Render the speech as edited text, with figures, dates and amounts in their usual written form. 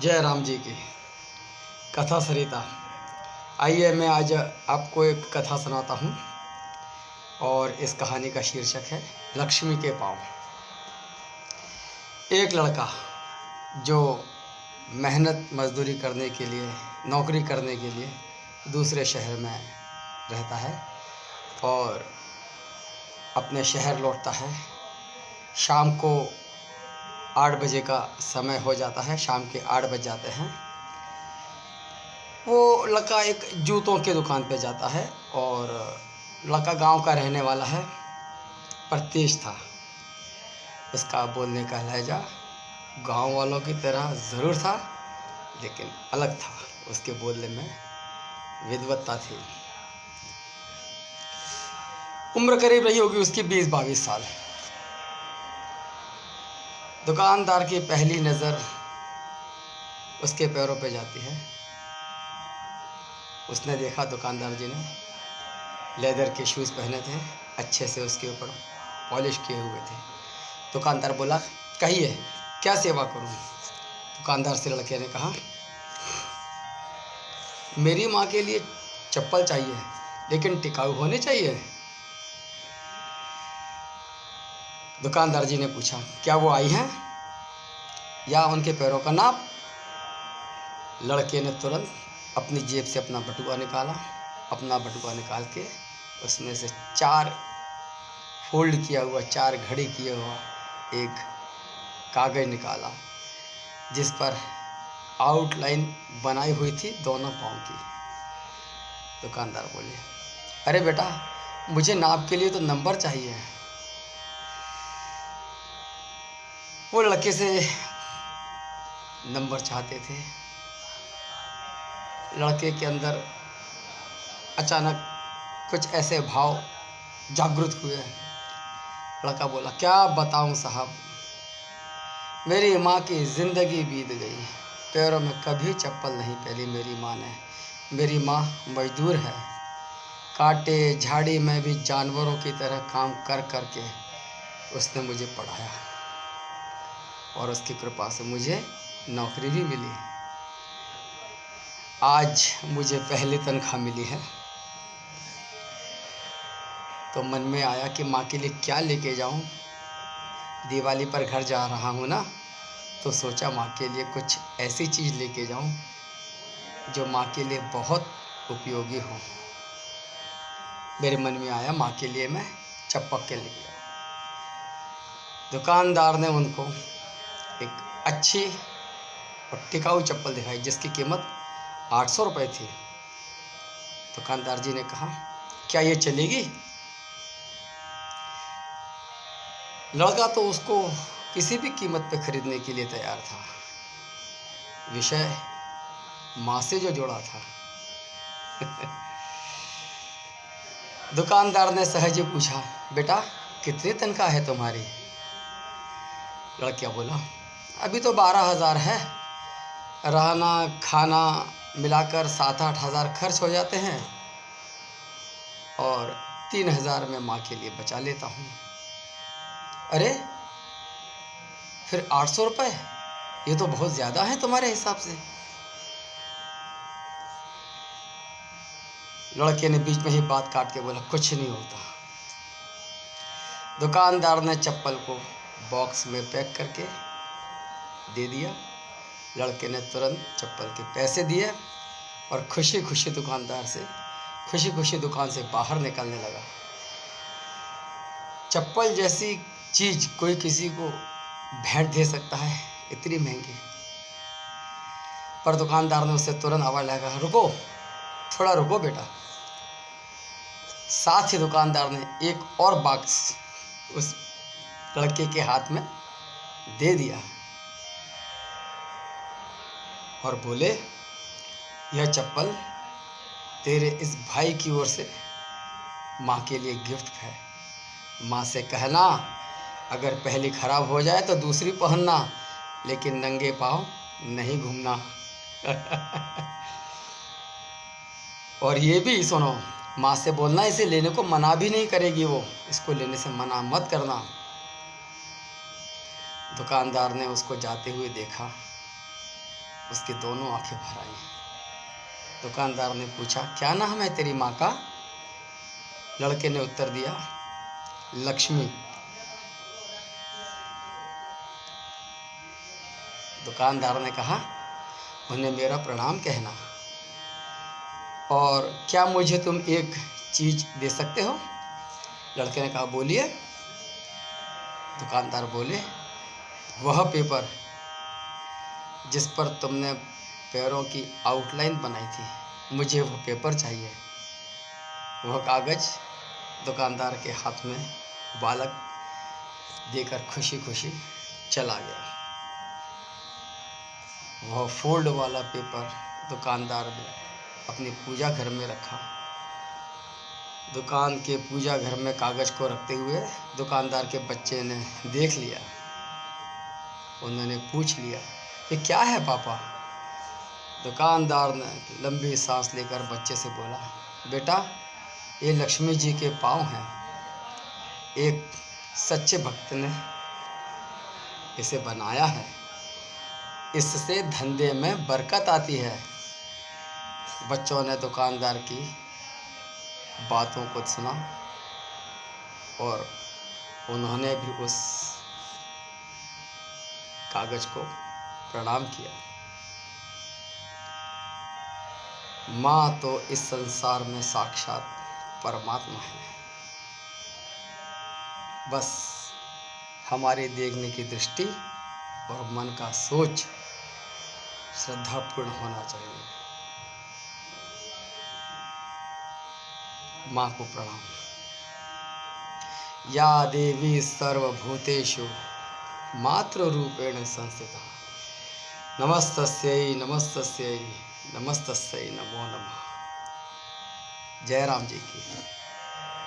जय राम जी की कथा सरिता। आइए मैं आज आपको एक कथा सुनाता हूँ और इस कहानी का शीर्षक है लक्ष्मी के पाँव। एक लड़का जो मेहनत मजदूरी करने के लिए, नौकरी करने के लिए दूसरे शहर में रहता है और अपने शहर लौटता है। शाम को 8 बजे का समय हो जाता है, शाम के 8 बज जाते हैं। वो लड़का एक जूतों के दुकान पे जाता है और लड़का गांव का रहने वाला है, पर तेज था। उसका बोलने का लहजा गांव वालों की तरह ज़रूर था, लेकिन अलग था। उसके बोलने में विद्वत्ता थी। उम्र करीब रही होगी उसकी 20-22 साल। दुकानदार की पहली नज़र उसके पैरों पे जाती है। उसने देखा दुकानदार जी ने लेदर के शूज़ पहने थे, अच्छे से उसके ऊपर पॉलिश किए हुए थे। दुकानदार बोला, कहिए क्या सेवा करूं? दुकानदार से लड़के ने कहा, मेरी माँ के लिए चप्पल चाहिए, लेकिन टिकाऊ होनी चाहिए। दुकानदार जी ने पूछा, क्या वो आई हैं या उनके पैरों का नाप? लड़के ने तुरंत अपनी जेब से अपना बटुआ निकाल के उसमें से 4 फोल्ड किया हुआ, 4 घड़ी किया हुआ एक कागज़ निकाला, जिस पर आउटलाइन बनाई हुई थी दोनों पाँव की। दुकानदार बोले, अरे बेटा, मुझे नाप के लिए तो नंबर चाहिए। वो लड़के से नंबर चाहते थे। लड़के के अंदर अचानक कुछ ऐसे भाव जागृत हुए। लड़का बोला, क्या बताऊं साहब, मेरी माँ की ज़िंदगी बीत गई, पैरों में कभी चप्पल नहीं पहनी मेरी माँ ने। मेरी माँ मजदूर है, कांटे झाड़ी में भी जानवरों की तरह काम कर कर के उसने मुझे पढ़ाया और उसकी कृपा से मुझे नौकरी भी मिली। आज मुझे पहली तनख्वाह मिली है, तो मन में आया कि माँ के लिए क्या लेके जाऊँ। दिवाली पर घर जा रहा हूँ ना, तो सोचा माँ के लिए कुछ ऐसी चीज़ लेके जाऊँ जो माँ के लिए बहुत उपयोगी हो। मेरे मन में आया माँ के लिए मैं चप्पल के लेके जाऊँ। दुकानदार ने उनको एक अच्छी और टिकाऊ चप्पल दिखाई, जिसकी कीमत 800 रुपये थी। दुकानदार जी ने कहा, क्या ये चलेगी? लड़का तो उसको किसी भी कीमत पे खरीदने के लिए तैयार था। विषय माँ से जो जुड़ा था। दुकानदार ने सहज ही पूछा, बेटा कितनी तनख्वाह है तुम्हारी? लड़का बोला, अभी तो 12,000 है, रहना खाना मिलाकर 7-8 हज़ार खर्च हो जाते हैं और 3,000 मैं माँ के लिए बचा लेता हूँ। अरे फिर 800 रुपये, ये तो बहुत ज़्यादा है तुम्हारे हिसाब से। लड़के ने बीच में ही बात काट के बोला, कुछ नहीं होता। दुकानदार ने चप्पल को बॉक्स में पैक करके दे दिया। लड़के ने तुरंत चप्पल के पैसे दिए और खुशी खुशी दुकान से बाहर निकलने लगा। चप्पल जैसी चीज़ कोई किसी को भेंट दे सकता है, इतनी महंगी। पर दुकानदार ने उससे तुरंत आवाज़ लगाया, रुको, थोड़ा रुको बेटा। साथ ही दुकानदार ने एक और बॉक्स उस लड़के के हाथ में दे दिया और बोले, यह चप्पल तेरे इस भाई की ओर से माँ के लिए गिफ्ट है। माँ से कहना, अगर पहली खराब हो जाए तो दूसरी पहनना, लेकिन नंगे पाँव नहीं घूमना। और ये भी सुनो, माँ से बोलना इसे लेने को मना भी नहीं करेगी, वो इसको लेने से मना मत करना। दुकानदार ने उसको जाते हुए देखा उसकी दोनों आंखें भर आईं। दुकानदार ने पूछा, क्या नाम है तेरी माँ का? लड़के ने उत्तर दिया, लक्ष्मी। दुकानदार ने कहा, उन्हें मेरा प्रणाम कहना। और क्या मुझे तुम एक चीज़ दे सकते हो? लड़के ने कहा, बोलिए। दुकानदार बोले, वह पेपर जिस पर तुमने पैरों की आउटलाइन बनाई थी, मुझे वह पेपर चाहिए। वह कागज़ दुकानदार के हाथ में बालक देकर खुशी खुशी चला गया। वह फोल्ड वाला पेपर दुकानदार ने अपनी पूजा घर में रखा। दुकान के पूजा घर में कागज़ को रखते हुए दुकानदार के बच्चे ने देख लिया। उन्होंने पूछ लिया, ये क्या है पापा? दुकानदार ने लंबी सांस लेकर बच्चे से बोला, बेटा, ये लक्ष्मी जी के पाँव हैं। एक सच्चे भक्त ने इसे बनाया है। इससे धंधे में बरकत आती है। बच्चों ने दुकानदार की बातों को सुना और उन्होंने भी उस कागज को प्रणाम किया। माँ तो इस संसार में साक्षात परमात्मा है। बस हमारे देखने की दृष्टि और मन का सोच श्रद्धापूर्ण होना चाहिए। माँ को प्रणाम। या देवी सर्वभूतेषु मातृरूपेण संस्थिता, नमस्तस्यै नमस्तस्यै नमस्तस्यै नमो नमः। जय राम जी की।